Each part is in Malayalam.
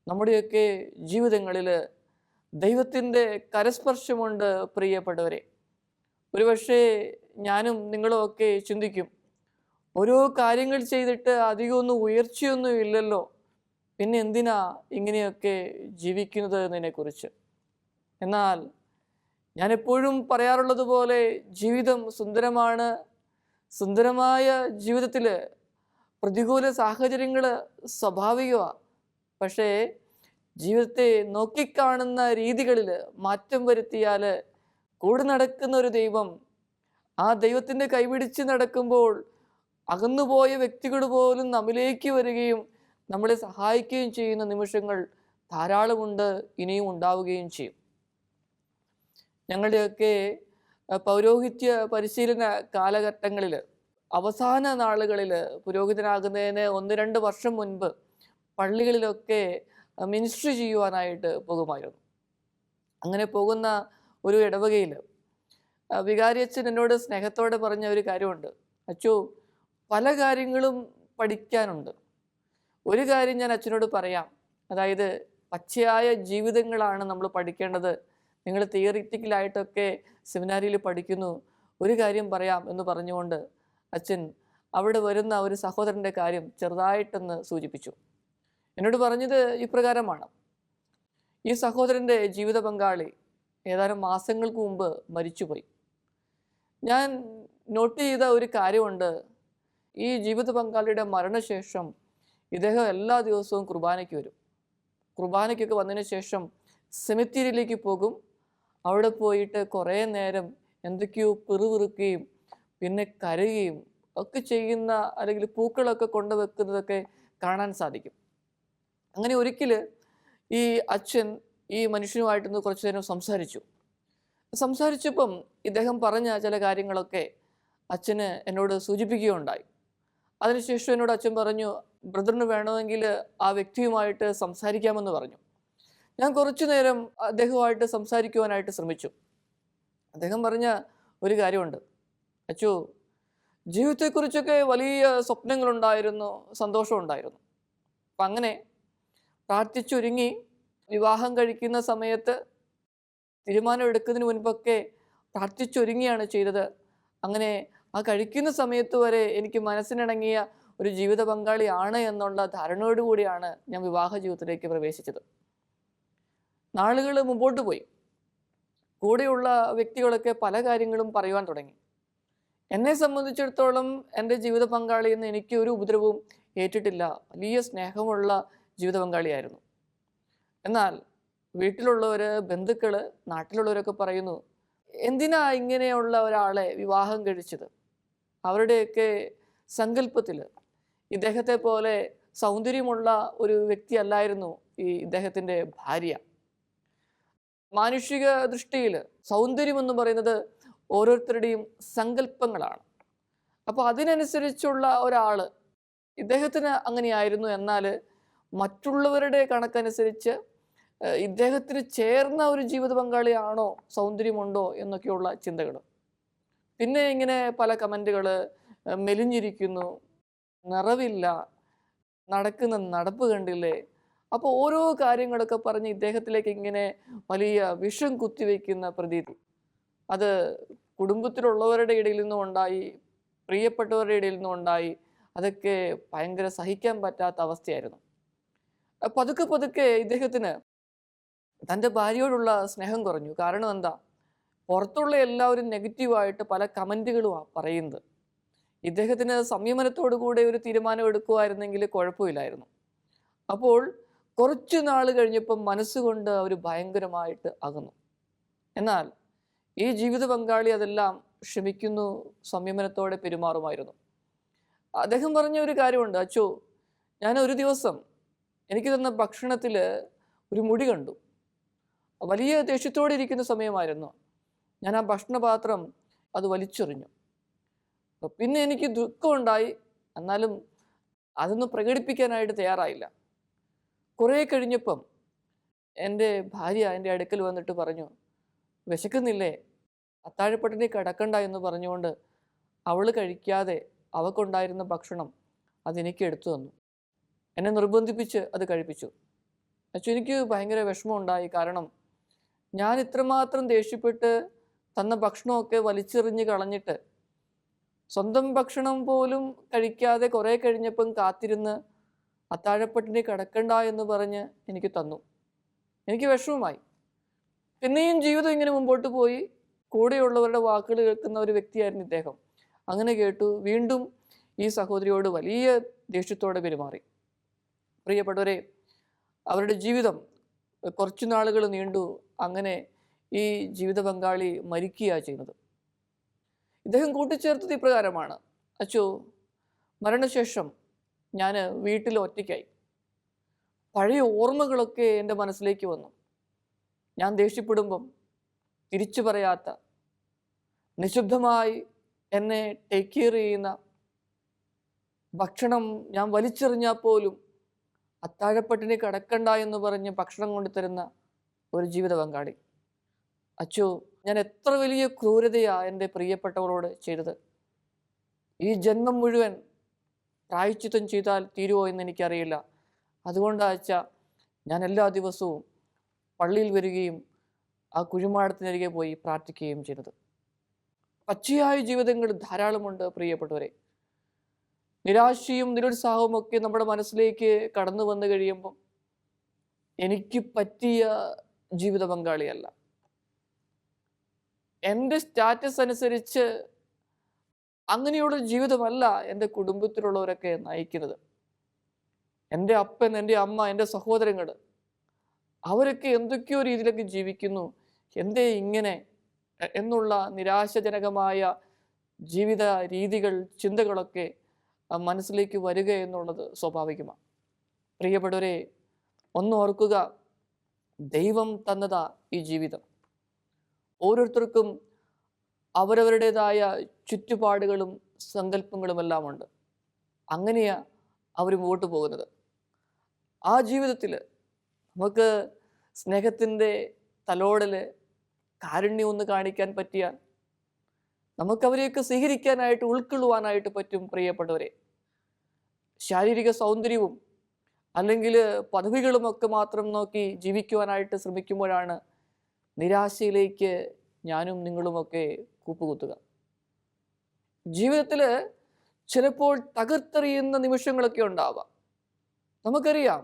നമ്മുടെയൊക്കെ ജീവിതങ്ങളിൽ ദൈവത്തിൻ്റെ കരസ്പർശമുണ്ട് പ്രിയപ്പെട്ടവരെ. ഒരുപക്ഷെ ഞാനും നിങ്ങളും ഒക്കെ ചിന്തിക്കും, ഓരോ കാര്യങ്ങൾ ചെയ്തിട്ട് അധികമൊന്നും ഉയർച്ചയൊന്നും ഇല്ലല്ലോ, പിന്നെ എന്തിനാ ഇങ്ങനെയൊക്കെ ജീവിക്കുന്നത് എന്നതിനെക്കുറിച്ച്. എന്നാൽ ഞാൻ എപ്പോഴും പറയാറുള്ളത് പോലെ ജീവിതം സുന്ദരമാണ്. സുന്ദരമായ ജീവിതത്തിൽ പ്രതികൂല സാഹചര്യങ്ങൾ സ്വാഭാവികമാണ്. പക്ഷേ ജീവിതത്തെ നോക്കിക്കാണുന്ന രീതികളിൽ മാറ്റം വരുത്തിയാൽ കൂടെ നടക്കുന്ന ഒരു ദൈവം, ആ ദൈവത്തിൻ്റെ കൈപിടിച്ച് നടക്കുമ്പോൾ അകന്നുപോയ വ്യക്തികൾ പോലും നമ്മിലേക്ക് വരികയും നമ്മളെ സഹായിക്കുകയും ചെയ്യുന്ന നിമിഷങ്ങൾ ധാരാളമുണ്ട്, ഇനിയും ഉണ്ടാവുകയും ചെയ്യും. ഞങ്ങളുടെയൊക്കെ പൗരോഹിത്യ പരിശീലന കാലഘട്ടങ്ങളിൽ അവസാന നാളുകളിൽ പുരോഹിതനാകുന്നതിന് 1-2 വർഷം മുൻപ് പള്ളികളിലൊക്കെ മിനിസ്ട്രി ചെയ്യുവാനായിട്ട് പോകുമായിരുന്നു. അങ്ങനെ പോകുന്ന ഒരു ഇടവകയിൽ വികാരിയച്ഛൻ എന്നോട് സ്നേഹത്തോടെ പറഞ്ഞ ഒരു കാര്യമുണ്ട്. അച്ചോ, പല കാര്യങ്ങളും പഠിക്കാനുണ്ട്. ഒരു കാര്യം ഞാൻ അച്ഛനോട് പറയാം, അതായത് പച്ചയായ ജീവിതങ്ങളാണ് നമ്മൾ പഠിക്കേണ്ടത്. നിങ്ങൾ തിയറിറ്റിക്കലായിട്ടൊക്കെ സെമിനാരിയിൽ പഠിക്കുന്നു, ഒരു കാര്യം പറയാം എന്ന് പറഞ്ഞുകൊണ്ട് അച്ഛൻ അവിടെ വരുന്ന ഒരു സഹോദരൻ്റെ കാര്യം ചെറുതായിട്ടൊന്ന് സൂചിപ്പിച്ചു. എന്നോട് പറഞ്ഞത് ഇപ്രകാരമാണ്: ഈ സഹോദരൻ്റെ ജീവിത പങ്കാളി ഏതാനും മാസങ്ങൾക്ക് മുമ്പ് മരിച്ചുപോയി. ഞാൻ നോട്ട് ചെയ്ത ഒരു കാര്യമുണ്ട്, ഈ ജീവിത പങ്കാളിയുടെ മരണശേഷം ഇദ്ദേഹം എല്ലാ ദിവസവും കുർബാനയ്ക്ക് വരും. കുർബാനയ്ക്കൊക്കെ വന്നതിന് ശേഷം സെമിത്തേരിയിലേക്ക് പോകും. അവിടെ പോയിട്ട് കുറേ നേരം എന്തൊക്കെയോ പിറുപിറുക്കുകയും പിന്നെ കരയുകയും ഒക്കെ ചെയ്യുന്ന, അല്ലെങ്കിൽ പൂക്കളൊക്കെ കൊണ്ടുവെക്കുന്നതൊക്കെ കാണാൻ സാധിക്കും. അങ്ങനെ ഒരിക്കൽ ഈ അച്ഛൻ ഈ മനുഷ്യനുമായിട്ടൊന്ന് കുറച്ചു നേരം സംസാരിച്ചപ്പം ഇദ്ദേഹം പറഞ്ഞ ചില കാര്യങ്ങളൊക്കെ അച്ഛന് എന്നോട് സൂചിപ്പിക്കുകയുണ്ടായി. അതിനുശേഷം എന്നോട് അച്ഛൻ പറഞ്ഞു, ബ്രദറിന് വേണമെങ്കിൽ ആ വ്യക്തിയുമായിട്ട് സംസാരിക്കാമെന്ന് പറഞ്ഞു. ഞാൻ കുറച്ചു നേരം അദ്ദേഹവുമായിട്ട് സംസാരിക്കുവാനായിട്ട് ശ്രമിച്ചു. അദ്ദേഹം പറഞ്ഞ ഒരു കാര്യമുണ്ട്: അച്ചോ, ജീവിതത്തെക്കുറിച്ചൊക്കെ വലിയ സ്വപ്നങ്ങളുണ്ടായിരുന്നു, സന്തോഷമുണ്ടായിരുന്നു. അപ്പം അങ്ങനെ പ്രാർത്ഥിച്ചൊരുങ്ങി വിവാഹം കഴിക്കുന്ന സമയത്ത് തീരുമാനം എടുക്കുന്നതിന് മുൻപൊക്കെ പ്രാർത്ഥിച്ചൊരുങ്ങിയാണ് ചെയ്തത്. അങ്ങനെ ആ കഴിക്കുന്ന സമയത്ത് വരെ എനിക്ക് മനസ്സിനിണങ്ങിയ ഒരു ജീവിത പങ്കാളിയാണ് എന്നുള്ള ധാരണയോടുകൂടിയാണ് ഞാൻ വിവാഹ ജീവിതത്തിലേക്ക് പ്രവേശിച്ചത്. നാളുകൾ മുമ്പോട്ട് പോയി. കൂടെയുള്ള വ്യക്തികളൊക്കെ പല കാര്യങ്ങളും പറയുവാൻ തുടങ്ങി. എന്നെ സംബന്ധിച്ചിടത്തോളം എൻ്റെ ജീവിത പങ്കാളി എന്ന് എനിക്ക് ഒരു ഉപദ്രവവും ഏറ്റിട്ടില്ല. വലിയ സ്നേഹമുള്ള ജീവിത പങ്കാളിയായിരുന്നു. എന്നാൽ വീട്ടിലുള്ളവർ, ബന്ധുക്കൾ, നാട്ടിലുള്ളവരൊക്കെ പറയുന്നു, എന്തിനാ ഇങ്ങനെയുള്ള ഒരാളെ വിവാഹം കഴിച്ചത്? അവരുടെയൊക്കെ സങ്കല്പത്തിൽ ഇദ്ദേഹത്തെ പോലെ സൗന്ദര്യമുള്ള ഒരു വ്യക്തി അല്ലായിരുന്നു ഈ ഇദ്ദേഹത്തിൻ്റെ ഭാര്യ. മാനുഷിക ദൃഷ്ടിയിൽ സൗന്ദര്യമെന്ന് പറയുന്നത് ഓരോരുത്തരുടെയും സങ്കല്പങ്ങളാണ്. അപ്പോൾ അതിനനുസരിച്ചുള്ള ഒരാൾ ഇദ്ദേഹത്തിന് അങ്ങനെയായിരുന്നു. എന്നാൽ മറ്റുള്ളവരുടെ കണക്കനുസരിച്ച് ഇദ്ദേഹത്തിന് ചേർന്ന ഒരു ജീവിത പങ്കാളിയാണോ, സൗന്ദര്യമുണ്ടോ എന്നൊക്കെയുള്ള ചിന്തകൾ. പിന്നെ ഇങ്ങനെ പല കമൻറ്റുകൾ, മെലിഞ്ഞിരിക്കുന്നു, നിറവില്ല, നടക്കുന്ന നടപ്പ് കണ്ടില്ലേ. അപ്പോൾ ഓരോ കാര്യങ്ങളൊക്കെ പറഞ്ഞ് ഇദ്ദേഹത്തിലേക്ക് ഇങ്ങനെ വലിയ വിഷം കുത്തിവെക്കുന്ന പ്രതീതി. അത് കുടുംബത്തിലുള്ളവരുടെ ഇടയിൽ നിന്നും ഉണ്ടായി, പ്രിയപ്പെട്ടവരുടെ ഇടയിൽ നിന്നും ഉണ്ടായി. അതൊക്കെ ഭയങ്കര സഹിക്കാൻ പറ്റാത്ത അവസ്ഥയായിരുന്നു. പതുക്കെ പതുക്കെ ഇദ്ദേഹത്തിന് തൻ്റെ ഭാര്യയോടുള്ള സ്നേഹം കുറഞ്ഞു. കാരണം എന്താ? പുറത്തുള്ള എല്ലാവരും നെഗറ്റീവായിട്ട് പല കമൻറ്റുകളുമാണ് പറയുന്നത്. ഇദ്ദേഹത്തിന് സംയമനത്തോടു കൂടെ ഒരു തീരുമാനം എടുക്കുമായിരുന്നെങ്കിൽ കുഴപ്പമില്ലായിരുന്നു. അപ്പോൾ കുറച്ചു നാൾ കഴിഞ്ഞപ്പം മനസ്സുകൊണ്ട് അവർ ഭയങ്കരമായിട്ട് അകന്നു. എന്നാൽ ഈ ജീവിത പങ്കാളി അതെല്ലാം ക്ഷമിക്കുന്നു, സംയമനത്തോടെ പെരുമാറുമായിരുന്നു. അദ്ദേഹം പറഞ്ഞ ഒരു കാര്യമുണ്ട്: അച്ചോ, ഞാൻ ഒരു ദിവസം എനിക്ക് തന്ന ഭക്ഷണത്തിൽ ഒരു മുടി കണ്ടു. വലിയ ദേഷ്യത്തോടെ ഇരിക്കുന്ന സമയമായിരുന്നു. ഞാൻ ആ ഭക്ഷണപാത്രം അത് വലിച്ചെറിഞ്ഞു. പിന്നെ എനിക്ക് ദുഃഖമുണ്ടായി, എന്നാലും അതൊന്നും പ്രകടിപ്പിക്കാനായിട്ട് തയ്യാറായില്ല. കുറേ കഴിഞ്ഞപ്പം എൻ്റെ ഭാര്യ എൻ്റെ അടുക്കൽ വന്നിട്ട് പറഞ്ഞു, വിശക്കുന്നില്ലേ, അത്താഴപ്പട്ടിണി കിടക്കണ്ട എന്ന് പറഞ്ഞുകൊണ്ട് അവൾ കഴിക്കാതെ അവൾക്കുണ്ടായിരുന്ന ഭക്ഷണം അതെനിക്ക് എടുത്തു തന്നു. എന്നെ നിർബന്ധിപ്പിച്ച് അത് കഴിപ്പിച്ചു. അച്ഛൻ എനിക്ക് ഭയങ്കര വിഷമമുണ്ടായി. കാരണം ഞാൻ ഇത്രമാത്രം ദേഷ്യപ്പെട്ട് തന്ന ഭക്ഷണമൊക്കെ വലിച്ചെറിഞ്ഞ് കളഞ്ഞിട്ട് സ്വന്തം ഭക്ഷണം പോലും കഴിക്കാതെ കുറേ കഴിഞ്ഞപ്പം കാത്തിരുന്ന് അത്താഴപ്പട്ടിണി കിടക്കണ്ട എന്ന് പറഞ്ഞ് എനിക്ക് തന്നു. എനിക്ക് വിഷമമായി. പിന്നെയും ജീവിതം ഇങ്ങനെ മുമ്പോട്ട് പോയി. കൂടെയുള്ളവരുടെ വാക്കുകൾ കേൾക്കുന്ന ഒരു വ്യക്തിയായിരുന്നു ഇദ്ദേഹം. അങ്ങനെ കേട്ടു. വീണ്ടും ഈ സഹോദരിയോട് വലിയ ദേഷ്യത്തോടെ പെരുമാറി. പ്രിയപ്പെട്ടവരെ, അവരുടെ ജീവിതം കുറച്ചു നാളുകൾ നീണ്ടു. അങ്ങനെ ഈ ജീവിത പങ്കാളി മരിക്കുകയാണ് ചെയ്യുന്നത്. ഇദ്ദേഹം കൂട്ടിച്ചേർത്തത് ഇപ്രകാരമാണ്: അച്ചോ, മരണശേഷം ഞാൻ വീട്ടിൽ ഒറ്റയ്ക്കായി. പഴയ ഓർമ്മകളൊക്കെ എൻ്റെ മനസ്സിലേക്ക് വന്നു. ഞാൻ ദേഷ്യപ്പെടുമ്പം തിരിച്ചു പറയാത്ത, നിശബ്ദമായി എന്നെ ടേക്ക് കെയർ ചെയ്യുന്ന, ഭക്ഷണം ഞാൻ വലിച്ചെറിഞ്ഞാൽ പോലും അത്താഴപ്പട്ടിണി കിടക്കണ്ട എന്ന് പറഞ്ഞ് ഭക്ഷണം കൊണ്ടു തരുന്ന ഒരു ജീവിത പങ്കാളി. അച്ചോ, ഞാൻ എത്ര വലിയ ക്രൂരതയാ എൻ്റെ പ്രിയപ്പെട്ടവരോട് ചെയ്തത്. ഈ ജന്മം മുഴുവൻ പ്രായശ്ചിത്തം ചെയ്താൽ തീരുമോ എന്ന് എനിക്കറിയില്ല. അതുകൊണ്ടാ അച്ഛാ ഞാൻ എല്ലാ ദിവസവും പള്ളിയിൽ വരികയും ആ കുഴിമാടത്തിനരികെ പോയി പ്രാർത്ഥിക്കുകയും ചെയ്തത്. പച്ചയായ ജീവിതങ്ങൾ ധാരാളമുണ്ട് പ്രിയപ്പെട്ടവരെ. നിരാശയും നിരുത്സാഹവും ഒക്കെ നമ്മുടെ മനസ്സിലേക്ക് കടന്നു വന്നു കഴിയുമ്പം എനിക്ക് പറ്റിയ ജീവിത പങ്കാളിയല്ല, എൻ്റെ സ്റ്റാറ്റസ് അനുസരിച്ച് അങ്ങനെയുള്ള ജീവിതമല്ല എൻ്റെ കുടുംബത്തിലുള്ളവരൊക്കെ നയിക്കുന്നത്. എൻ്റെ അപ്പൻ, എൻ്റെ അമ്മ, എൻ്റെ സഹോദരങ്ങൾ അവരൊക്കെ എന്തൊക്കെയോ രീതിയിലൊക്കെ ജീവിക്കുന്നു. എന്തേ ഇങ്ങനെ എന്നുള്ള നിരാശാജനകമായ ജീവിത രീതികൾ, ചിന്തകളൊക്കെ മനസ്സിലേക്ക് വരിക എന്നുള്ളത് സ്വാഭാവികമാണ്. പ്രിയപ്പെട്ടവരെ, ഒന്ന് ഓർക്കുക, ദൈവം തന്നതാ ഈ ജീവിതം. ഓരോരുത്തർക്കും അവരവരുടേതായ ചുറ്റുപാടുകളും സങ്കല്പങ്ങളുമെല്ലാം ഉണ്ട്. അങ്ങനെയാ അവർ മുമ്പോട്ട് പോകുന്നത്. ആ ജീവിതത്തിൽ നമുക്ക് സ്നേഹത്തിൻ്റെ തലോടൽ, കാരുണ്യം ഒന്ന് കാണിക്കാൻ പറ്റിയാൽ നമുക്കവരെയൊക്കെ സ്വീകരിക്കാനായിട്ട്, ഉൾക്കൊള്ളുവാനായിട്ട് പറ്റും. പ്രിയപ്പെട്ടവരെ, ശാരീരിക സൗന്ദര്യവും അല്ലെങ്കിൽ പദവികളുമൊക്കെ മാത്രം നോക്കി ജീവിക്കുവാനായിട്ട് ശ്രമിക്കുമ്പോഴാണ് നിരാശയിലേക്ക് ഞാനും നിങ്ങളുമൊക്കെ കൂപ്പുകുത്തുക. ജീവിതത്തിൽ ചിലപ്പോൾ തകർത്തെറിയുന്ന നിമിഷങ്ങളൊക്കെ ഉണ്ടാവാം. നമുക്കറിയാം,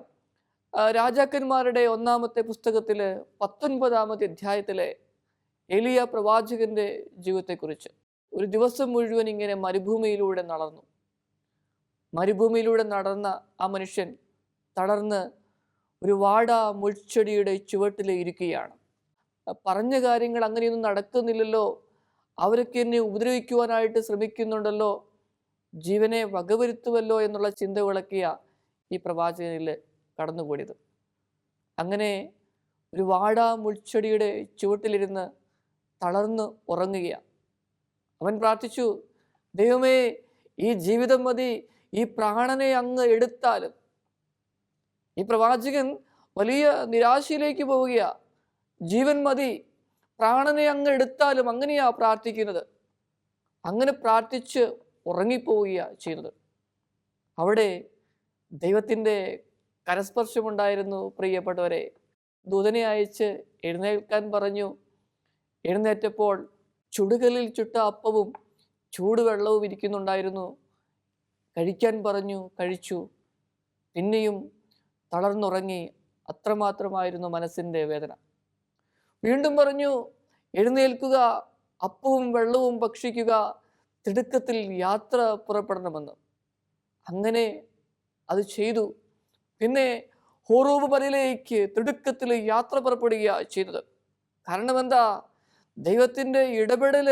രാജാക്കന്മാരുടെ ഒന്നാമത്തെ പുസ്തകത്തിൽ 19-ാമത്തെ അധ്യായത്തിലെ എലിയ പ്രവാചകന്റെ ജീവിതത്തെക്കുറിച്ച്. ഒരു ദിവസം മുഴുവൻ ഇങ്ങനെ മരുഭൂമിയിലൂടെ നടന്നു. മരുഭൂമിയിലൂടെ നടന്ന ആ മനുഷ്യൻ തളർന്ന് ഒരു വാടാ മുൾച്ചെടിയുടെ ചുവട്ടിൽ ഇരിക്കുകയാണ്. പറഞ്ഞ കാര്യങ്ങൾ അങ്ങനെയൊന്നും നടക്കുന്നില്ലല്ലോ, അവരൊക്കെ എന്നെ ഉപദ്രവിക്കുവാനായിട്ട് ശ്രമിക്കുന്നുണ്ടല്ലോ, ജീവനെ വകവരുത്തുമല്ലോ എന്നുള്ള ചിന്തകളൊക്കെയാണ് ഈ പ്രവാചകനിൽ കടന്നുകൂടിയത്. അങ്ങനെ ഒരു വാടാ മുൾച്ചെടിയുടെ ചുവട്ടിലിരുന്ന് തളർന്ന് ഉറങ്ങുകയാണ്. അവൻ പ്രാർത്ഥിച്ചു, ദൈവമേ, ഈ ജീവിതം മതി, ഈ പ്രാണനെ അങ്ങ് എടുത്താലും. ഈ പ്രവാചകൻ വലിയ നിരാശയിലേക്ക് പോവുകയാണ്. ജീവൻ മതി, പ്രാണനെ അങ്ങ് എടുത്താലും. അങ്ങനെയാ പ്രാർത്ഥിക്കുന്നത്. അങ്ങനെ പ്രാർത്ഥിച്ച് ഉറങ്ങിപ്പോവുകയാണ് ചെയ്യുന്നത്. അവിടെ ദൈവത്തിൻ്റെ കരസ്പർശമുണ്ടായിരുന്നു. പ്രിയപ്പെട്ടവരെ, ദൂതനെ അയച്ച് എഴുന്നേൽക്കാൻ പറഞ്ഞു. എഴുന്നേറ്റപ്പോൾ ചുടുകല്ലിൽ ചുട്ട അപ്പവും ചൂടുവെള്ളവും ഇരിക്കുന്നുണ്ടായിരുന്നു. കഴിക്കാൻ പറഞ്ഞു, കഴിച്ചു. പിന്നെയും തളർന്നുറങ്ങി. അത്രമാത്രമായിരുന്നു മനസ്സിൻ്റെ വേദന. വീണ്ടും പറഞ്ഞു, എഴുന്നേൽക്കുക, അപ്പവും വെള്ളവും ഭക്ഷിക്കുക, തിടുക്കത്തിൽ യാത്ര പുറപ്പെടണമെന്ന്. അങ്ങനെ അത് ചെയ്തു. പിന്നെ ഹോറോബ് മലയിലേക്ക് തിടുക്കത്തിൽ യാത്ര പുറപ്പെടുകയാണ് ചെയ്തത്. കാരണം എന്താ? ദൈവത്തിൻ്റെ ഇടപെടൽ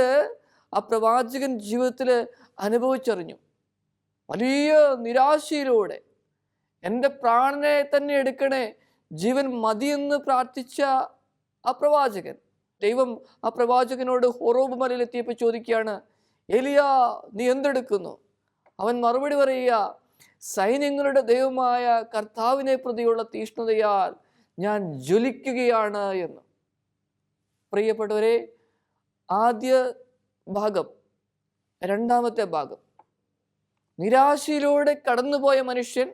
ആ പ്രവാചകൻ ജീവിതത്തിൽ അനുഭവിച്ചറിഞ്ഞു. വലിയ നിരാശയിലൂടെ എൻ്റെ പ്രാണനെ തന്നെ എടുക്കണേ, ജീവൻ മതിയെന്ന് പ്രാർത്ഥിച്ച ആ പ്രവാചകൻ, ദൈവം ആ പ്രവാചകനോട് ഹോറോബ് മലയിലെത്തിയപ്പോൾ ചോദിക്കുകയാണ്, ഏലിയാ, നീ എന്തെടുക്കുന്നു? അവൻ മറുപടി പറയുക, സൈന്യങ്ങളുടെ ദൈവമായ കർത്താവിനെ പ്രതിയുള്ള തീഷ്ണതയാൽ ഞാൻ ജ്വലിക്കുകയാണ് എന്ന്. പ്രിയപ്പെട്ടവരെ, ആദ്യ ഭാഗം, രണ്ടാമത്തെ ഭാഗം, നിരാശയിലൂടെ കടന്നുപോയ മനുഷ്യൻ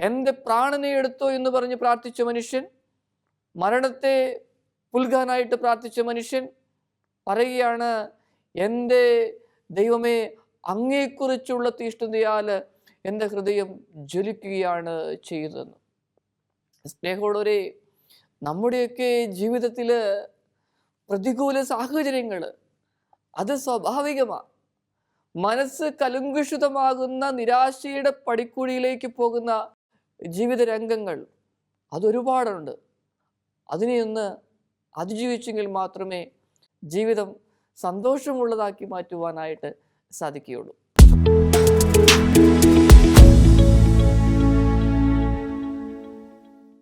എൻ്റെ പ്രാണനെ എടുത്തോ എന്ന് പറഞ്ഞ് പ്രാർത്ഥിച്ച മനുഷ്യൻ, മരണത്തെ പുൽകാനായിട്ട് പ്രാർത്ഥിച്ച മനുഷ്യൻ പറയുകയാണ്, എൻ്റെ ദൈവമേ, അങ്ങയെക്കുറിച്ചുള്ള തീഷ്ണതയാൽ എൻ്റെ ഹൃദയം ജ്വലിക്കുകയാണ് ചെയ്തതെന്ന്. സ്നേഹമുള്ളവരെ, നമ്മുടെയൊക്കെ ജീവിതത്തിൽ പ്രതികൂല സാഹചര്യങ്ങൾ അത് സ്വാഭാവികമാണ്. മനസ്സ് കലുങ്കുഷിതമാകുന്ന നിരാശയുടെ പടിക്കുഴിയിലേക്ക് പോകുന്ന ജീവിത രംഗങ്ങൾ അതൊരുപാടുണ്ട്. അതിനെയൊന്ന് അതിജീവിച്ചെങ്കിൽ മാത്രമേ ജീവിതം സന്തോഷമുള്ളതാക്കി മാറ്റുവാനായിട്ട് സാധിക്കുകയുള്ളൂ.